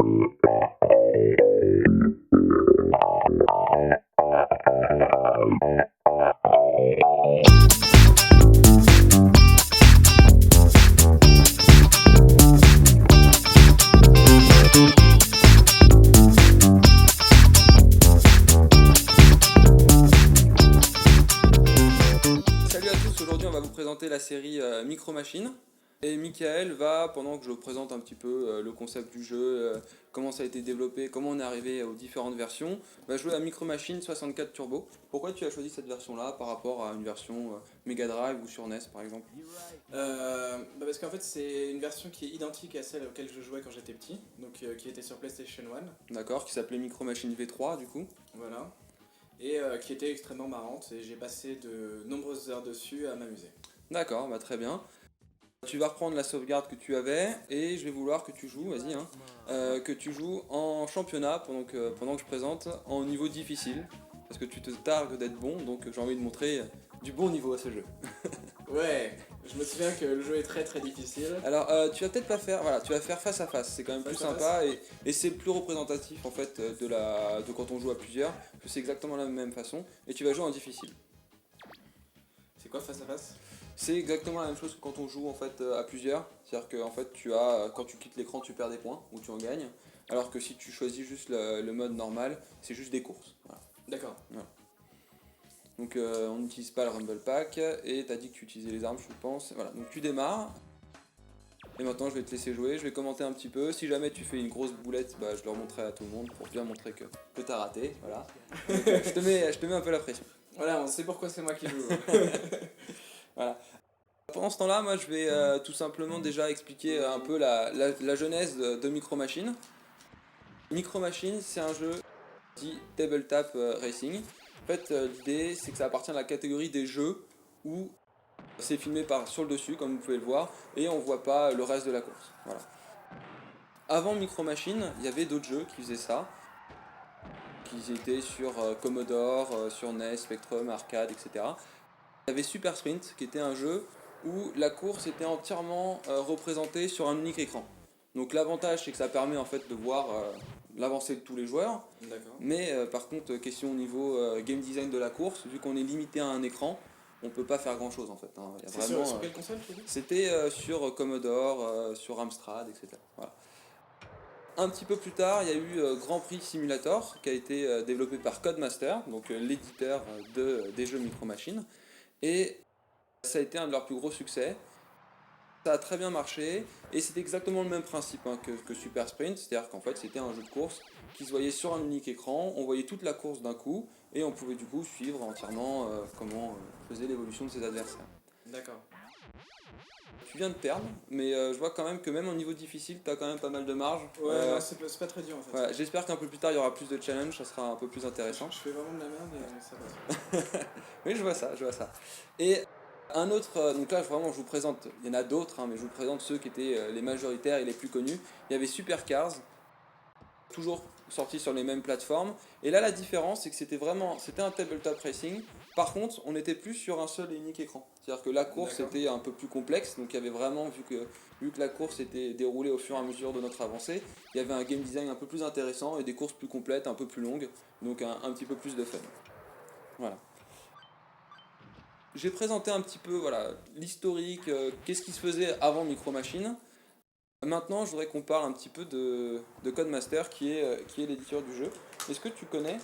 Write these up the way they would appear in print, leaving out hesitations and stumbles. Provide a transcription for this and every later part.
Salut à tous, aujourd'hui on va vous présenter la série Micro Machines. Et Michael va, pendant que je vous présente un petit peu le concept du jeu, comment ça a été développé, comment on est arrivé aux différentes versions, va jouer à Micro Machines 64 Turbo. Pourquoi tu as choisi cette version-là par rapport à une version Mega Drive ou sur NES par exemple? Parce qu'en fait c'est une version qui est identique à celle auquel je jouais quand j'étais petit, donc qui était sur PlayStation 1, D'accord, qui s'appelait Micro Machines V3 du coup. voilà, et qui était extrêmement marrante, et j'ai passé de nombreuses heures dessus à m'amuser. D'accord, bah très bien. Tu vas reprendre la sauvegarde que tu avais et je vais vouloir que tu joues, vas-y, hein, que tu joues en championnat pendant que je présente en niveau difficile. Parce que tu te targues d'être bon, donc j'ai envie de montrer du bon niveau à ce jeu. Ouais, je me souviens que le jeu est très très difficile. Alors tu vas peut-être pas faire, voilà, tu vas faire face à face, c'est quand même plus Face à sympa et c'est le plus représentatif en fait de quand on joue à plusieurs, parce que c'est exactement la même façon, et tu vas jouer en difficile. C'est quoi face à face? C'est exactement la même chose que quand on joue en fait à plusieurs, c'est-à-dire que en fait tu as quand tu quittes l'écran tu perds des points ou tu en gagnes, alors que si tu choisis juste le mode normal, c'est juste des courses. Voilà. D'accord. Voilà. Donc on n'utilise pas le Rumble Pack et t'as dit que tu utilisais les armes, je pense. Voilà, donc tu démarres. Et maintenant je vais te laisser jouer, je vais commenter un petit peu. Si jamais tu fais une grosse boulette, bah, je le remontrerai à tout le monde pour bien montrer que t'as raté. Voilà. Donc, je te mets un peu la pression. Voilà, on sait pourquoi c'est moi qui joue. Voilà. Pendant ce temps-là, moi je vais tout simplement déjà expliquer un peu la genèse de Micro Machines. Micro Machines, c'est un jeu dit Tabletop Racing. En fait, l'idée c'est que ça appartient à la catégorie des jeux où c'est filmé sur le dessus, comme vous pouvez le voir, et on voit pas le reste de la course. Voilà. Avant Micro Machines, il y avait d'autres jeux qui faisaient ça, qui étaient sur Commodore, sur NES, Spectrum, Arcade, etc. Il y avait Super Sprint, qui était un jeu où la course était entièrement représentée sur un unique écran. Donc l'avantage c'est que ça permet en fait de voir l'avancée de tous les joueurs, D'accord. mais par contre question au niveau game design de la course, vu qu'on est limité à un écran, on peut pas faire grand chose en fait. Hein. Il y a C'est vraiment, sur quelle console tu dis? c'était sur Commodore, sur Amstrad, etc. Voilà. Un petit peu plus tard, il y a eu Grand Prix Simulator qui a été développé par Codemaster, donc l'éditeur des jeux Micro Machines, et ça a été un de leurs plus gros succès. Ça a très bien marché et c'était exactement le même principe hein, que Super Sprint, c'est-à-dire qu'en fait c'était un jeu de course qui se voyait sur un unique écran, on voyait toute la course d'un coup et on pouvait du coup suivre entièrement comment faisait l'évolution de ses adversaires. D'accord. Tu viens de perdre, mais je vois quand même que même au niveau difficile, tu as quand même pas mal de marge. Ouais, non, c'est pas très dur en fait. Voilà, j'espère qu'un peu plus tard il y aura plus de challenge, ça sera un peu plus intéressant. Je fais vraiment de la merde et ça passe. Oui, je vois ça, je vois ça. Et un autre, donc là vraiment je vous présente, il y en a d'autres, hein, mais je vous présente ceux qui étaient les majoritaires et les plus connus. Il y avait Supercars, toujours sorti sur les mêmes plateformes. Et là la différence c'est que c'était un tabletop racing. Par contre, on n'était plus sur un seul et unique écran. C'est-à-dire que la course était un peu plus complexe, donc il y avait vraiment, vu que la course était déroulée au fur et à mesure de notre avancée, il y avait un game design un peu plus intéressant et des courses plus complètes, un peu plus longues, donc un petit peu plus de fun. Voilà. J'ai présenté un petit peu voilà, l'historique, qu'est-ce qui se faisait avant Micro Machines. Maintenant, je voudrais qu'on parle un petit peu de Codemaster, qui est l'éditeur du jeu. Est-ce que tu connais,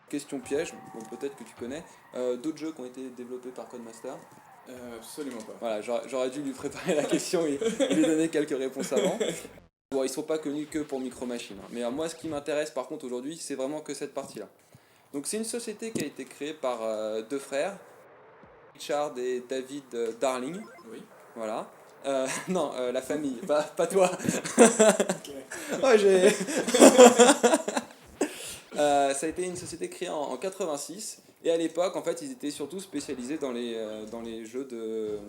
question piège, bon, peut-être que tu connais, d'autres jeux qui ont été développés par Codemaster? Absolument pas. Voilà, j'aurais dû lui préparer la question et lui donner quelques réponses avant. Bon, ils sont pas connus que pour Micro Machines, hein. Mais moi, ce qui m'intéresse par contre aujourd'hui, c'est vraiment que cette partie-là. Donc, c'est une société qui a été créée par deux frères, Richard et David Darling. Oui. Voilà. Non, la famille, pas toi. Ok. Ouais, ça a été une société créée en 86 et à l'époque en fait ils étaient surtout spécialisés dans les jeux de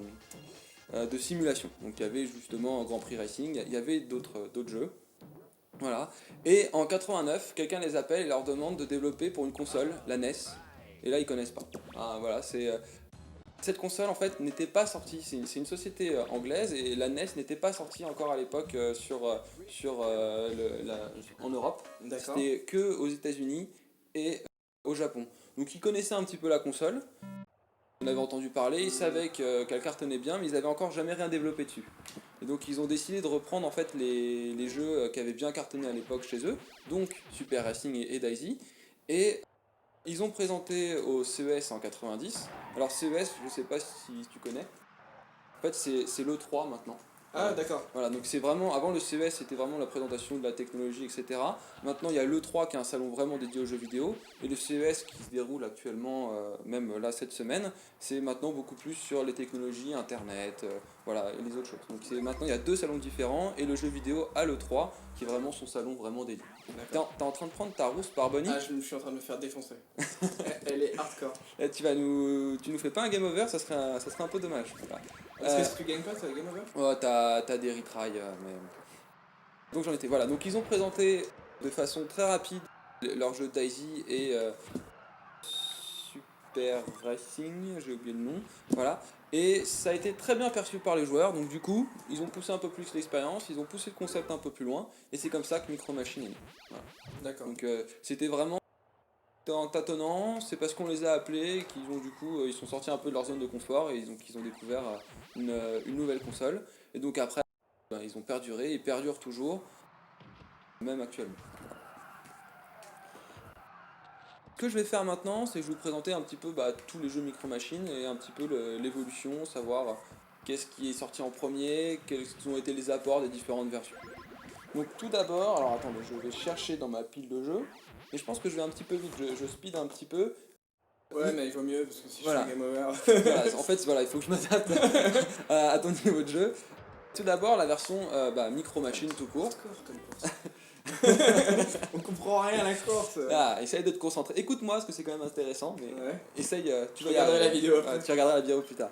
simulation. Donc il y avait justement Grand Prix Racing, il y avait d'autres jeux. Voilà. Et en 89, quelqu'un les appelle et leur demande de développer pour une console, la NES. Et là ils connaissent pas. Ah, voilà, c'est Cette console en fait n'était pas sortie, c'est une société anglaise et la NES n'était pas sortie encore à l'époque en Europe. D'accord. C'était que aux États-Unis et au Japon. Donc ils connaissaient un petit peu la console, on avait entendu parler, ils savaient qu'elle cartonnait bien, mais ils n'avaient encore jamais rien développé dessus. Et donc ils ont décidé de reprendre en fait les jeux qui avaient bien cartonné à l'époque chez eux, donc Super Racing et Daisy, et ils ont présenté au CES en 90. Alors CES, je sais pas si tu connais. En fait, c'est l'E3 maintenant. Ah, d'accord. Voilà, donc c'est vraiment, avant le CES c'était vraiment la présentation de la technologie, etc. Maintenant il y a l'E3 qui est un salon vraiment dédié aux jeux vidéo, et le CES qui se déroule actuellement, même là cette semaine, c'est maintenant beaucoup plus sur les technologies, Internet, voilà, et les autres choses. Donc maintenant il y a deux salons différents, et le jeu vidéo a l'E3 qui est vraiment son salon vraiment dédié. T'es en train de prendre ta rousse par Bonnie? Ah, je suis en train de me faire défoncer. Elle est hardcore. Et tu nous fais pas un game over, ça serait un peu dommage. Voilà. Est-ce que tu gagnes pas, ça game over? Ouais, t'as des retries, mais... Donc j'en étais, voilà. Donc ils ont présenté de façon très rapide leur jeu Daisy et Super Racing, j'ai oublié le nom, voilà. Et ça a été très bien perçu par les joueurs, donc du coup, ils ont poussé un peu plus l'expérience, ils ont poussé le concept un peu plus loin, et c'est comme ça que Micro Machines est né. Voilà. D'accord. Donc c'était vraiment en tâtonnant, c'est parce qu'on les a appelés qu'ils ont du coup, ils sont sortis un peu de leur zone de confort et ils ont découvert une nouvelle console. Et donc après, ben, ils ont perduré, ils perdurent toujours, même actuellement. Ce que je vais faire maintenant, c'est que je vais vous présenter un petit peu tous les jeux Micro Machines et un petit peu l'évolution, savoir qu'est-ce qui est sorti en premier, quels ont été les apports des différentes versions. Donc tout d'abord, alors attendez, je vais chercher dans ma pile de jeux, et je pense que je vais un petit peu vite, je speed un petit peu. Ouais, mais il vaut mieux parce que si Voilà. je fais game over. Voilà, en fait, voilà, il faut que je m'adapte à ton niveau de jeu. Tout d'abord, la version Micro Machine tout court. Hardcore comme course. On comprend rien à la course. Ah, essaye de te concentrer. Écoute-moi, parce que c'est quand même intéressant, mais Ouais. essaye. Je regarderai la vidéo après. Tu regarderas la vidéo plus tard.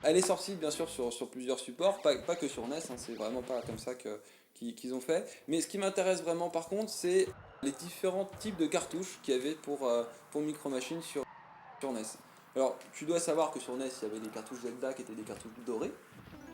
Elle est sortie bien sûr sur plusieurs supports, pas que sur NES, hein, c'est vraiment pas comme ça qu'ils ont fait. Mais ce qui m'intéresse vraiment par contre, c'est les différents types de cartouches qu'il y avait pour Micro Machine sur NES. Alors, tu dois savoir que sur NES, il y avait des cartouches Zelda qui étaient des cartouches dorées.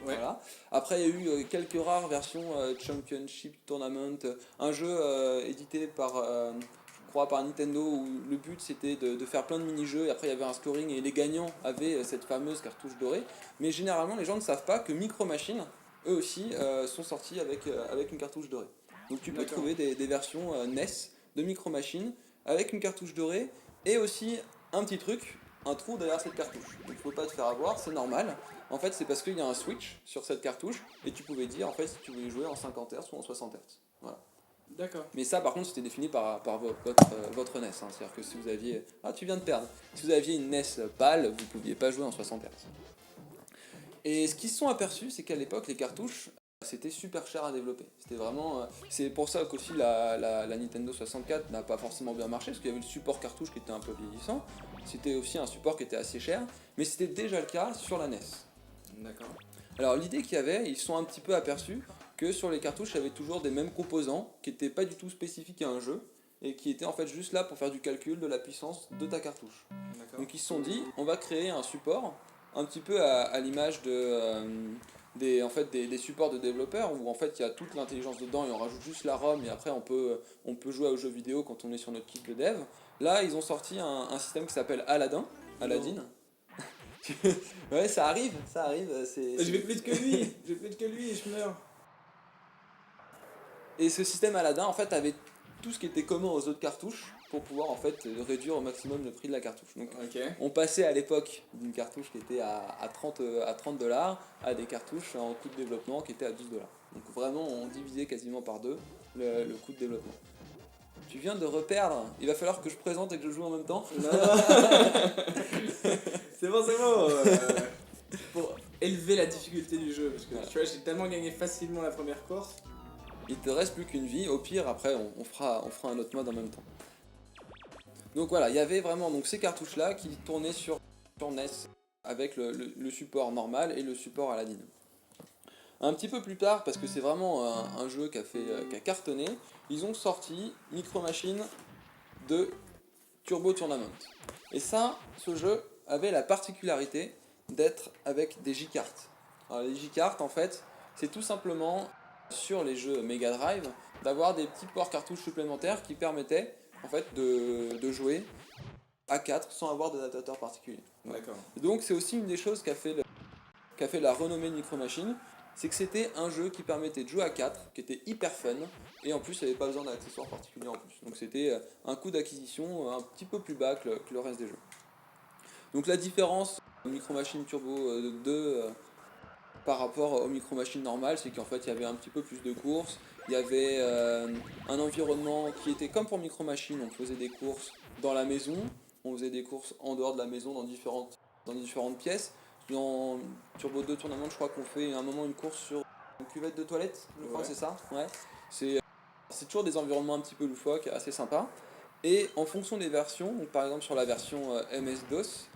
Ouais. Voilà. Après, il y a eu quelques rares versions Championship Tournament, un jeu édité je crois, par Nintendo où le but c'était de faire plein de mini-jeux et après il y avait un scoring et les gagnants avaient cette fameuse cartouche dorée. Mais généralement, les gens ne savent pas que Micro Machines, eux aussi, sont sortis avec une cartouche dorée. Donc tu peux D'accord. trouver des versions NES de Micro Machines avec une cartouche dorée et aussi un petit truc, un trou derrière cette cartouche. Donc faut pas te faire avoir, c'est normal. En fait, c'est parce qu'il y a un switch sur cette cartouche et tu pouvais dire en fait si tu voulais jouer en 50 Hz ou en 60 Hz. Voilà. D'accord. Mais ça, par contre, c'était défini par votre NES. Hein. C'est-à-dire que si vous aviez. Ah, tu viens de perdre. Si vous aviez une NES pâle, vous ne pouviez pas jouer en 60 Hz. Et ce qu'ils se sont aperçus, c'est qu'à l'époque, les cartouches, c'était super cher à développer. C'était vraiment. C'est pour ça qu'aussi la Nintendo 64 n'a pas forcément bien marché, parce qu'il y avait le support cartouche qui était un peu vieillissant. C'était aussi un support qui était assez cher, mais c'était déjà le cas sur la NES. D'accord. Alors l'idée qu'il y avait, ils se sont un petit peu aperçus que sur les cartouches, il y avait toujours des mêmes composants qui n'étaient pas du tout spécifiques à un jeu et qui étaient en fait juste là pour faire du calcul de la puissance de ta cartouche. D'accord. Donc ils se sont dit, on va créer un support un petit peu à l'image des supports de développeurs où en fait il y a toute l'intelligence dedans et on rajoute juste la ROM et après on peut jouer aux jeux vidéo quand on est sur notre kit de dev. Là ils ont sorti un système qui s'appelle Aladdin. Ouais, ça arrive. Je vais plus vite que lui. Je vais plus vite que lui et je meurs. Et ce système Aladdin, en fait, avait tout ce qui était commun aux autres cartouches pour pouvoir en fait réduire au maximum le prix de la cartouche. Donc, Ok. on passait à l'époque d'une cartouche qui était à 30 dollars à des cartouches en coût de développement qui étaient à 12 dollars. Donc vraiment, on divisait quasiment par deux le coût de développement. Tu viens de reperdre. Il va falloir que je présente et que je joue en même temps. Non. C'est bon, c'est bon. Pour élever la difficulté du jeu, parce que Voilà. tu vois, j'ai tellement gagné facilement la première course. Il te reste plus qu'une vie. Au pire, après, on fera un autre mode en même temps. Donc voilà, il y avait vraiment donc, ces cartouches-là qui tournaient sur NES avec le support normal et le support Aladdin. Un petit peu plus tard, parce que c'est vraiment un jeu qui a cartonné, ils ont sorti Micro Machines de Turbo Tournament. Et ça, ce jeu avait la particularité d'être avec des J-cartes. Alors les J-cartes, en fait, c'est tout simplement sur les jeux Mega Drive d'avoir des petits ports cartouches supplémentaires qui permettaient en fait de jouer à 4 sans avoir d'adaptateur particulier. D'accord. Donc c'est aussi une des choses qu'a fait la renommée de Micro Machines, c'est que c'était un jeu qui permettait de jouer à 4, qui était hyper fun, et en plus il n'y avait pas besoin d'accessoires particuliers en plus. Donc c'était un coût d'acquisition un petit peu plus bas que le reste des jeux. Donc la différence Micro Machines Turbo 2 par rapport aux Micro Machines normales, c'est qu'en fait il y avait un petit peu plus de courses, il y avait un environnement qui était comme pour Micro Machines, on faisait des courses dans la maison, on faisait des courses en dehors de la maison dans différentes pièces. Dans Turbo 2 Tournament, je crois qu'on fait à un moment une course sur une cuvette de toilette, je crois, Ouais. c'est ça. Ouais. C'est toujours des environnements un petit peu loufoques, assez sympas. Et en fonction des versions, donc par exemple sur la version MS-DOS,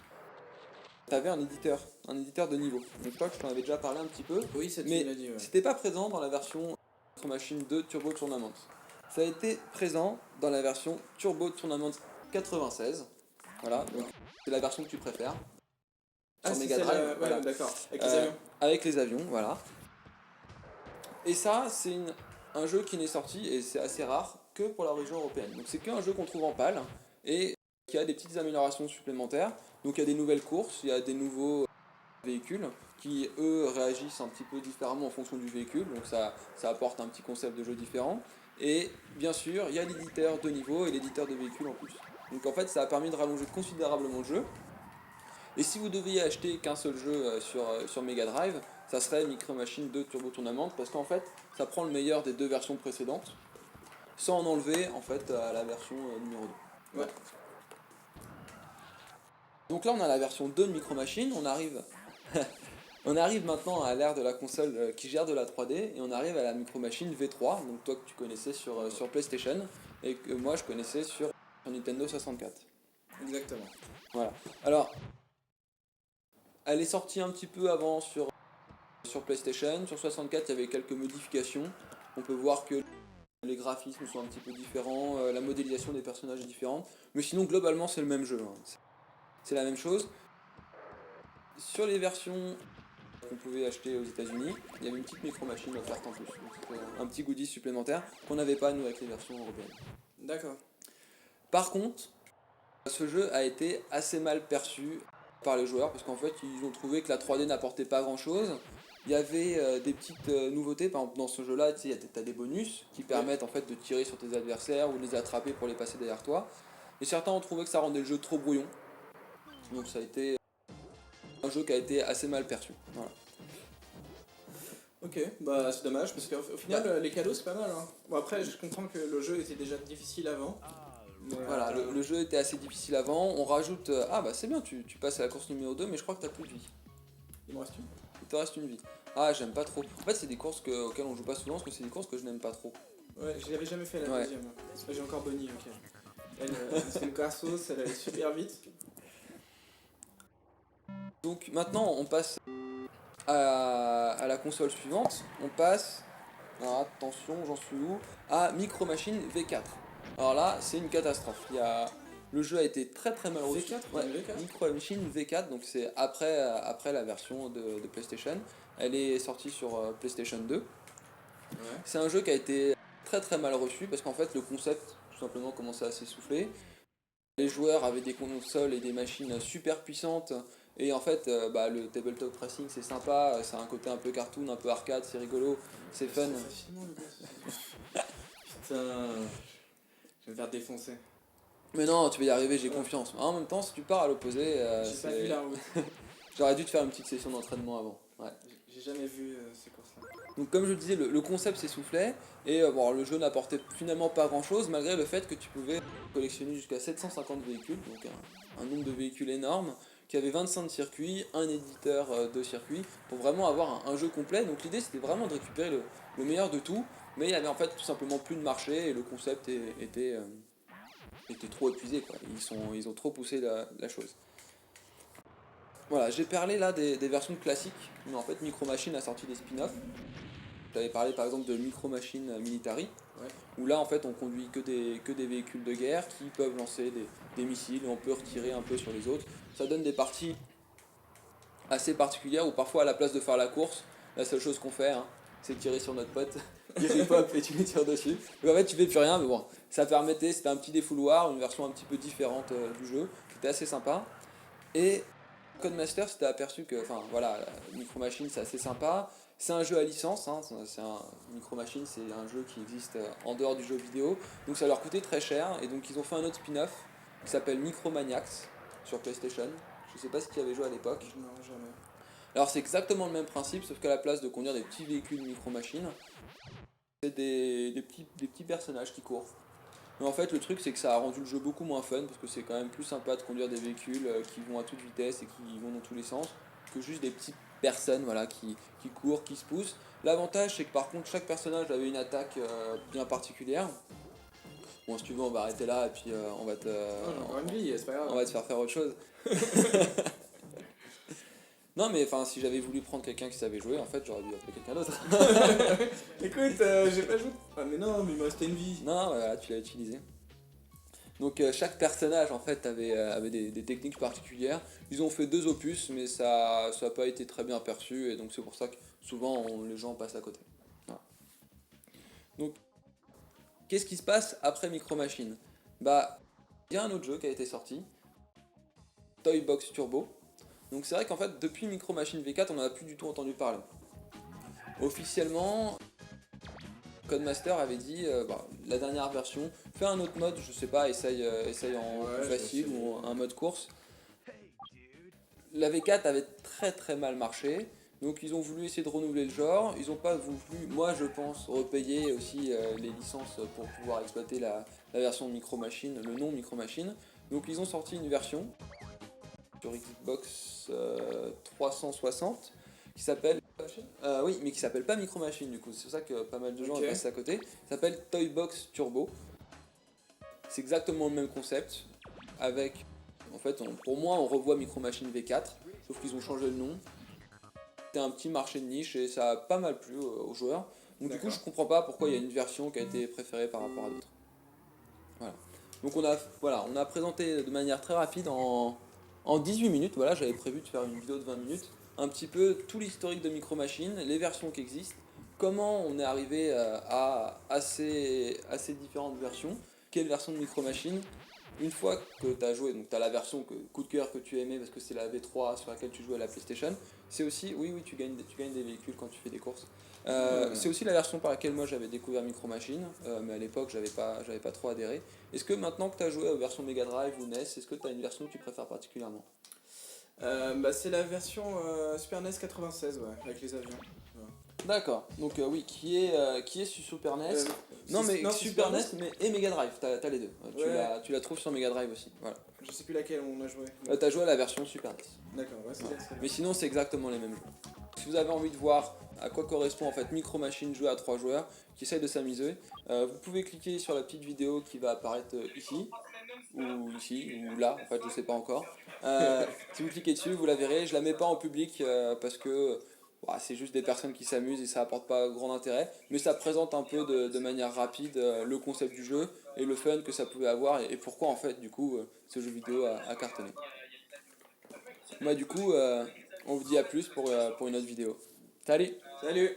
tu avais un éditeur de niveau. Donc je crois que je t'en avais déjà parlé un petit peu, Oui, ça tu mais l'as dit, ouais. c'était pas présent dans la version Micro Machine 2 Turbo Tournament. Ça a été présent dans la version Turbo Tournament 96. Voilà, donc c'est la version que tu préfères. Sur Mega Drive, ouais, voilà. d'accord. Avec les avions. Avec les avions, voilà. Et ça, c'est un jeu qui n'est sorti, et c'est assez rare, que pour la région européenne. Donc c'est qu'un jeu qu'on trouve en PAL, et qui a des petites améliorations supplémentaires. Donc il y a des nouvelles courses, il y a des nouveaux véhicules, qui eux réagissent un petit peu différemment en fonction du véhicule, donc ça apporte un petit concept de jeu différent. Et bien sûr, il y a l'éditeur de niveau et l'éditeur de véhicules en plus. Donc en fait, ça a permis de rallonger considérablement le jeu. Et si vous deviez acheter qu'un seul jeu sur Mega Drive, ça serait Micro Machines 2 Turbo Tournament, parce qu'en fait, ça prend le meilleur des deux versions précédentes, sans en enlever en fait à la version numéro 2. Ouais. Donc là, on a la version 2 de Micro Machines, on arrive maintenant à l'ère de la console qui gère de la 3D, et on arrive à la Micro Machine V3, donc toi que tu connaissais sur PlayStation, et que moi je connaissais sur Nintendo 64. Exactement. Voilà. Alors, elle est sortie un petit peu avant sur PlayStation. Sur 64, il y avait quelques modifications. On peut voir que les graphismes sont un petit peu différents, la modélisation des personnages est différente. Mais sinon, globalement, c'est le même jeu. Hein. C'est la même chose. Sur les versions qu'on pouvait acheter aux États-Unis, il y avait une petite micro-machine offerte en plus. Donc, c'était un petit goodies supplémentaire qu'on n'avait pas, nous, avec les versions européennes. D'accord. Par contre, ce jeu a été assez mal perçu par les joueurs parce qu'en fait ils ont trouvé que la 3D n'apportait pas grand chose. Il y avait des petites nouveautés, par exemple dans ce jeu là tu as des bonus qui permettent en fait de tirer sur tes adversaires ou de les attraper pour les passer derrière toi. Et certains ont trouvé que ça rendait le jeu trop brouillon. Donc ça a été un jeu qui a été assez mal perçu. Voilà. Ok, bah c'est dommage parce qu'au final les cadeaux c'est pas mal. Hein. Bon après je comprends que le jeu était déjà difficile avant. Mais, Voilà, le jeu était assez difficile avant. On rajoute. Ah bah c'est bien, tu passes à la course numéro 2, mais je crois que t'as plus de vie. il me reste une. Il te reste une vie. Ah, j'aime pas trop. En fait, c'est des courses auxquelles on joue pas souvent parce que c'est des courses que je n'aime pas trop. Ouais, je l'avais jamais fait la Ouais. deuxième. J'ai encore Bonnie, ok. Elle, c'est une Garços, elle allait super vite. Donc maintenant, on passe à la console suivante. On passe. Alors attention, j'en suis où? À Micro Machine V4. Alors là, c'est une catastrophe. Le jeu a été très très mal reçu. V4, Ouais, V4. Micro Machine V4, donc c'est après la version de PlayStation. Elle est sortie sur PlayStation 2. Ouais. C'est un jeu qui a été très très mal reçu parce qu'en fait le concept tout simplement commençait à s'essouffler. Les joueurs avaient des consoles et des machines super puissantes et en fait le tabletop racing c'est sympa, c'est un côté un peu cartoon, un peu arcade, c'est rigolo, c'est fun. C'est facilement le gars. Putain, je vais me faire défoncer. Mais non, tu vas y arriver, j'ai confiance. En même temps, si tu pars à l'opposé, J'ai pas vu la route. j'aurais dû te faire une petite session d'entraînement avant. Ouais. J'ai jamais vu ces courses-là. Donc comme je disais, le concept s'essoufflait et le jeu n'apportait finalement pas grand chose malgré le fait que tu pouvais collectionner jusqu'à 750 véhicules, donc un nombre de véhicules énorme, qui avait 25 circuits, un éditeur de circuits, pour vraiment avoir un jeu complet. Donc l'idée c'était vraiment de récupérer le meilleur de tout, mais il y avait en fait tout simplement plus de marché et le concept était trop épuisé, quoi. Ils ont trop poussé la chose. Voilà, j'ai parlé là des versions classiques, mais en fait Micro Machines a sorti des spin-offs. J'avais parlé par exemple de Micro Machines Military, Ouais. où là en fait on conduit que des véhicules de guerre qui peuvent lancer des missiles et on peut retirer un peu sur les autres. Ça donne des parties assez particulières où parfois à la place de faire la course, la seule chose qu'on fait, hein, c'est tirer sur notre pote, il rip-hop et tu lui tires dessus. Donc en fait tu fais plus rien, mais bon, ça permettait, c'était un petit défouloir, une version un petit peu différente du jeu, c'était assez sympa. Et Codemaster s'était aperçu que, enfin voilà, Micro Machines c'est assez sympa. C'est un jeu à licence, hein, Micro Machines c'est un jeu qui existe en dehors du jeu vidéo, donc ça leur coûtait très cher, et donc ils ont fait un autre spin-off qui s'appelle Micromaniacs sur PlayStation. Je sais pas si tu y avais joué à l'époque. Non, jamais. Alors c'est exactement le même principe, sauf qu'à la place de conduire des petits véhicules Micro Machines, c'est des petits personnages qui courent. Mais en fait, le truc, c'est que ça a rendu le jeu beaucoup moins fun, parce que c'est quand même plus sympa de conduire des véhicules qui vont à toute vitesse et qui vont dans tous les sens, que juste des petites personnes voilà, qui courent, qui se poussent. L'avantage, c'est que par contre, chaque personnage avait une attaque bien particulière. Bon, si tu veux, on va arrêter là, et puis on va te... Non, j'ai encore une vie, c'est pas grave. on va te faire autre chose. Non, mais enfin, si j'avais voulu prendre quelqu'un qui savait jouer, en fait, j'aurais dû appeler quelqu'un d'autre. Écoute, j'ai pas joué. Ah, mais non, mais il me restait une vie. Non, voilà, tu l'as utilisé. Donc chaque personnage en fait avait des techniques particulières. Ils ont fait 2 opus, mais ça a pas été très bien perçu, et donc c'est pour ça que souvent les gens passent à côté. Voilà. Donc qu'est-ce qui se passe après Micro Machines? Bah, il y a un autre jeu qui a été sorti, Toy Box Turbo. Donc c'est vrai qu'en fait depuis Micro Machines V4 on n'en a plus du tout entendu parler. Officiellement, Codemaster avait dit la dernière version, fais un autre mode, je sais pas, essaye en Ouais, plus je vais facile essayer. ou un mode course. La V4 avait très très mal marché, donc ils ont voulu essayer de renouveler le genre. Ils n'ont pas voulu, moi je pense, repayer aussi les licences pour pouvoir exploiter la version Micro Machine, le nom Micro Machine. Donc ils ont sorti une version sur Xbox 360 qui s'appelle oui, mais qui s'appelle pas Micro Machine du coup, c'est pour ça que pas mal de gens Ok. passent à côté. Ça s'appelle Toy Box Turbo. C'est exactement le même concept avec en fait pour moi on revoit Micro Machine V4 sauf qu'ils ont changé le nom. C'était un petit marché de niche et ça a pas mal plu aux joueurs. Donc du coup je comprends pas pourquoi il y a une version qui a été préférée par rapport à d'autres. Voilà. Donc on a présenté de manière très rapide en 18 minutes, voilà, j'avais prévu de faire une vidéo de 20 minutes, un petit peu tout l'historique de Micro Machines, les versions qui existent, comment on est arrivé à assez différentes versions, quelle version de Micro Machines. Une fois que tu as joué, donc tu as la version coup de cœur que tu aimais parce que c'est la V3 sur laquelle tu jouais à la PlayStation, c'est aussi, oui, tu gagnes des véhicules quand tu fais des courses. C'est aussi la version par laquelle moi j'avais découvert Micro Machines, mais à l'époque j'avais pas trop adhéré. Est-ce que maintenant que tu as joué aux versions Mega Drive ou NES, est-ce que tu as une version que tu préfères particulièrement? C'est la version Super NES 96, ouais, avec les avions. D'accord, donc oui, qui est sur Super NES. Non mais non, c'est Super Super NES et Mega Drive, t'as les deux. Ouais. Tu la trouves sur Mega Drive aussi. Voilà. Je sais plus laquelle on a joué. T'as joué à la version Super NES. D'accord, ouais, c'est Ouais. bien. Mais sinon c'est exactement les mêmes jeux. Si vous avez envie de voir à quoi correspond en fait Micro Machines joué à 3 joueurs qui essayent de s'amuser, vous pouvez cliquer sur la petite vidéo qui va apparaître ici, ou là, en fait je sais pas encore. Si vous cliquez dessus, vous la verrez. Je la mets pas en public parce que c'est juste des personnes qui s'amusent et ça apporte pas grand intérêt, mais ça présente un peu de manière rapide le concept du jeu et le fun que ça pouvait avoir et pourquoi en fait du coup ce jeu vidéo a cartonné. Moi du coup on vous dit à plus pour une autre vidéo. Salut! Salut!